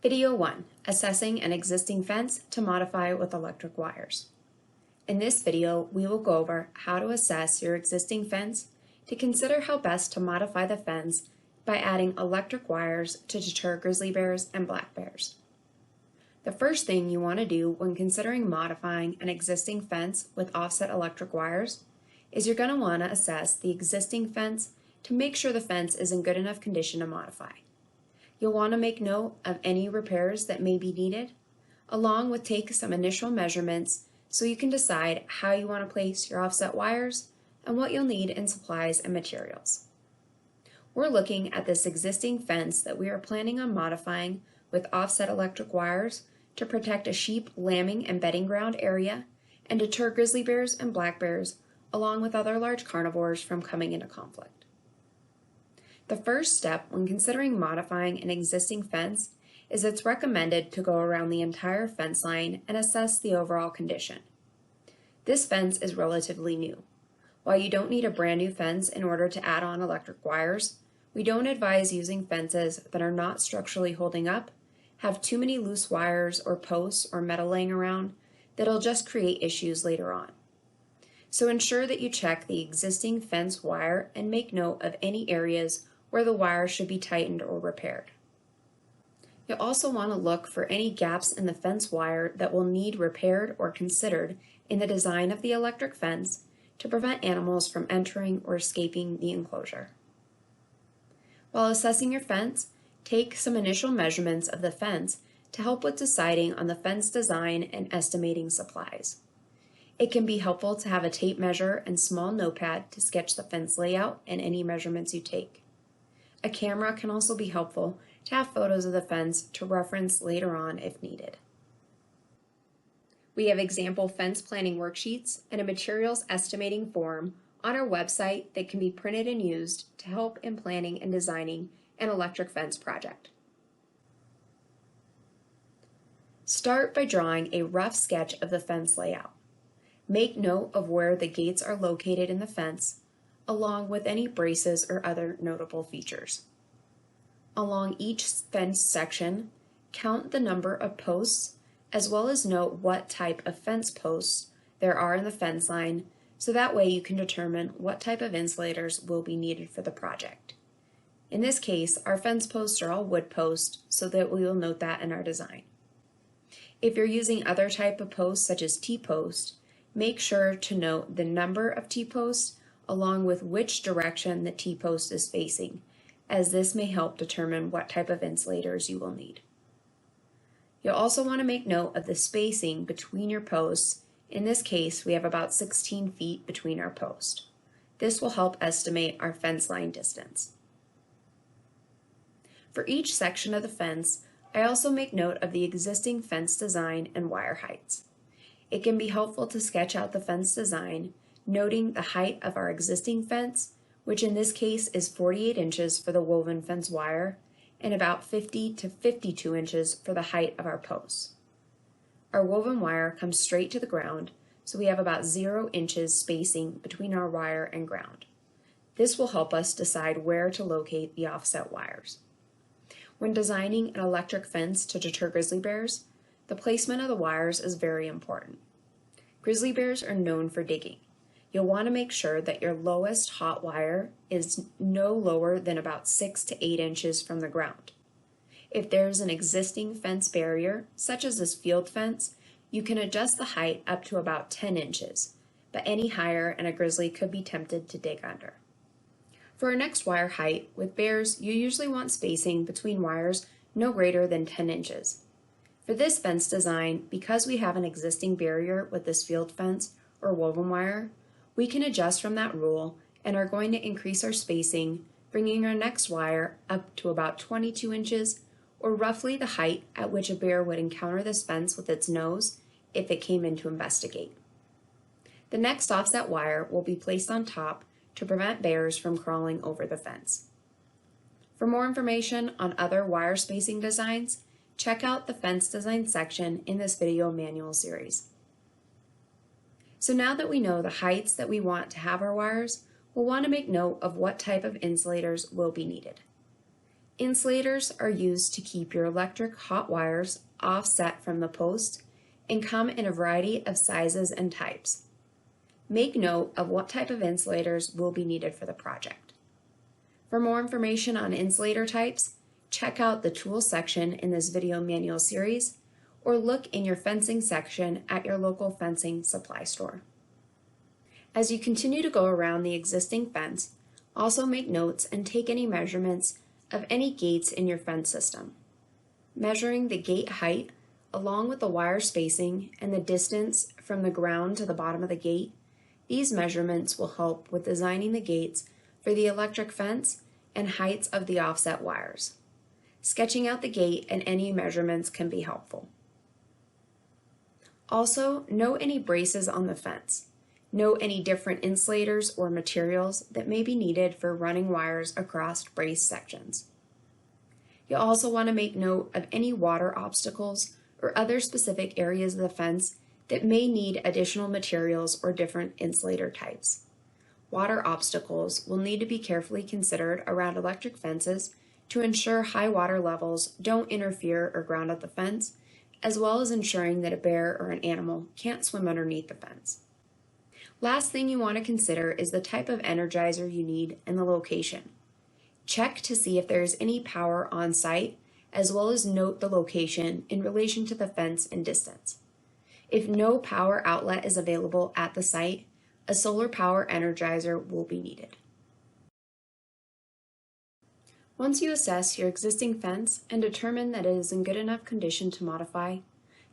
Video 1, Assessing an Existing Fence to Modify with Electric Wires. In this video, we will go over how to assess your existing fence to consider how best to modify the fence by adding electric wires to deter grizzly bears and black bears. The first thing you want to do when considering modifying an existing fence with offset electric wires is you're going to want to assess the existing fence to make sure the fence is in good enough condition to modify. You'll want to make note of any repairs that may be needed, along with take some initial measurements so you can decide how you want to place your offset wires and what you'll need in supplies and materials. We're looking at this existing fence that we are planning on modifying with offset electric wires to protect a sheep lambing and bedding ground area and deter grizzly bears and black bears along with other large carnivores from coming into conflict. The first step when considering modifying an existing fence is it's recommended to go around the entire fence line and assess the overall condition. This fence is relatively new. While you don't need a brand new fence in order to add on electric wires, we don't advise using fences that are not structurally holding up, have too many loose wires or posts or metal laying around that'll just create issues later on. So ensure that you check the existing fence wire and make note of any areas where the wire should be tightened or repaired. You'll also want to look for any gaps in the fence wire that will need repaired or considered in the design of the electric fence to prevent animals from entering or escaping the enclosure. While assessing your fence, take some initial measurements of the fence to help with deciding on the fence design and estimating supplies. It can be helpful to have a tape measure and small notepad to sketch the fence layout and any measurements you take. A camera can also be helpful to have photos of the fence to reference later on if needed. We have example fence planning worksheets and a materials estimating form on our website that can be printed and used to help in planning and designing an electric fence project. Start by drawing a rough sketch of the fence layout. Make note of where the gates are located in the fence, along with any braces or other notable features. Along each fence section, count the number of posts as well as note what type of fence posts there are in the fence line so that way you can determine what type of insulators will be needed for the project. In this case, our fence posts are all wood posts so that we will note that in our design. If you're using other type of posts such as T-post, make sure to note the number of T-posts along with which direction the T-post is facing, as this may help determine what type of insulators you will need. You'll also want to make note of the spacing between your posts. In this case, we have about 16 feet between our posts. This will help estimate our fence line distance. For each section of the fence, I also make note of the existing fence design and wire heights. It can be helpful to sketch out the fence design, noting the height of our existing fence, which in this case is 48 inches for the woven fence wire and about 50 to 52 inches for the height of our posts. Our woven wire comes straight to the ground, so we have about 0 inches spacing between our wire and ground. This will help us decide where to locate the offset wires. When designing an electric fence to deter grizzly bears, the placement of the wires is very important. Grizzly bears are known for digging. You'll want to make sure that your lowest hot wire is no lower than about 6 to 8 inches from the ground. If there's an existing fence barrier, such as this field fence, you can adjust the height up to about 10 inches, but any higher and a grizzly could be tempted to dig under. For our next wire height, with bears, you usually want spacing between wires no greater than 10 inches. For this fence design, because we have an existing barrier with this field fence or woven wire, we can adjust from that rule and are going to increase our spacing, bringing our next wire up to about 22 inches, or roughly the height at which a bear would encounter this fence with its nose if it came in to investigate. The next offset wire will be placed on top to prevent bears from crawling over the fence. For more information on other wire spacing designs, check out the fence design section in this video manual series. So now that we know the heights that we want to have our wires, we'll want to make note of what type of insulators will be needed. Insulators are used to keep your electric hot wires offset from the post and come in a variety of sizes and types. Make note of what type of insulators will be needed for the project. For more information on insulator types, check out the Tools section in this video manual series, or look in your fencing section at your local fencing supply store. As you continue to go around the existing fence, also make notes and take any measurements of any gates in your fence system. Measuring the gate height, along with the wire spacing and the distance from the ground to the bottom of the gate, these measurements will help with designing the gates for the electric fence and heights of the offset wires. Sketching out the gate and any measurements can be helpful. Also, note any braces on the fence. Note any different insulators or materials that may be needed for running wires across brace sections. You'll also want to make note of any water obstacles or other specific areas of the fence that may need additional materials or different insulator types. Water obstacles will need to be carefully considered around electric fences to ensure high water levels don't interfere or ground out the fence, as well as ensuring that a bear or an animal can't swim underneath the fence. Last thing you want to consider is the type of energizer you need and the location. Check to see if there is any power on site, as well as note the location in relation to the fence and distance. If no power outlet is available at the site, a solar power energizer will be needed. Once you assess your existing fence and determine that it is in good enough condition to modify,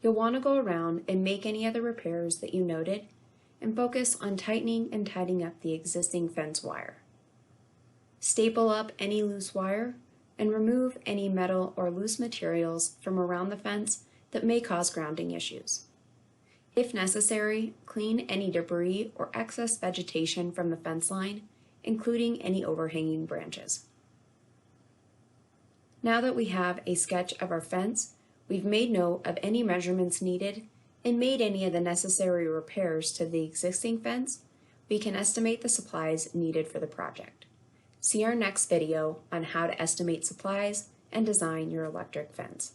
you'll want to go around and make any other repairs that you noted and focus on tightening and tidying up the existing fence wire. Staple up any loose wire and remove any metal or loose materials from around the fence that may cause grounding issues. If necessary, clean any debris or excess vegetation from the fence line, including any overhanging branches. Now that we have a sketch of our fence, we've made note of any measurements needed and made any of the necessary repairs to the existing fence, we can estimate the supplies needed for the project. See our next video on how to estimate supplies and design your electric fence.